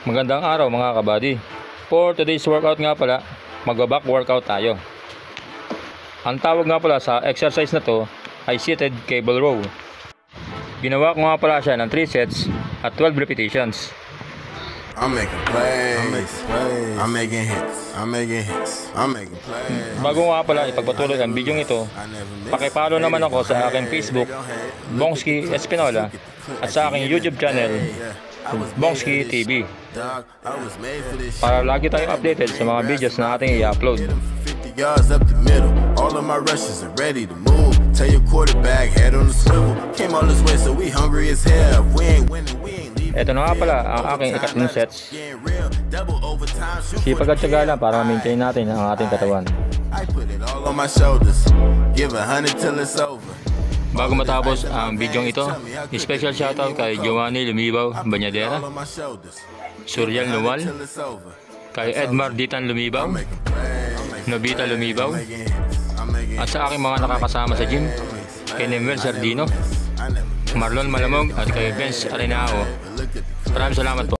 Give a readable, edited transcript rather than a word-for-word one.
Magandang araw mga kabady. For today's workout nga pala, mag-back workout tayo. Ang tawag nga pala sa exercise na to ay seated cable row. Ginawa ko nga pala siya ng 3 sets at 12 repetitions. I'm making plays, I'm making hits, I'm making hits, I'm making plays. Bago nga pala ipagpatuloy ang video ito, pakipollow naman ako sa aking Facebook, Bongski Espinola, at sa aking YouTube channel, Bongski TV, para lagi tayong updated sa mga videos na ating i-upload. Yards up the middle, all of my rushes are ready to move. Tell your quarterback, head on the swivel. Came all this way, so we hungry as hell. We ain't winning, we ain't leaving. Ito na nga pala ang aking ikatlong sets. Sipag at tiyaga lang para ma-maintain natin ang ating katawan. I put it all on my shoulders. Give 100 till it's over. Bago matapos ang video ito, special shoutout kay Giovanni Lumibaw Banyadera, Suriel Nuwal, kay Edmar Ditan Lumibaw, Nobita Lumibaw, at sa aking mga nakakasama sa gym, kay Nemuel Sardino, Marlon Malamog at kay Vince Arenao. Maraming salamat po.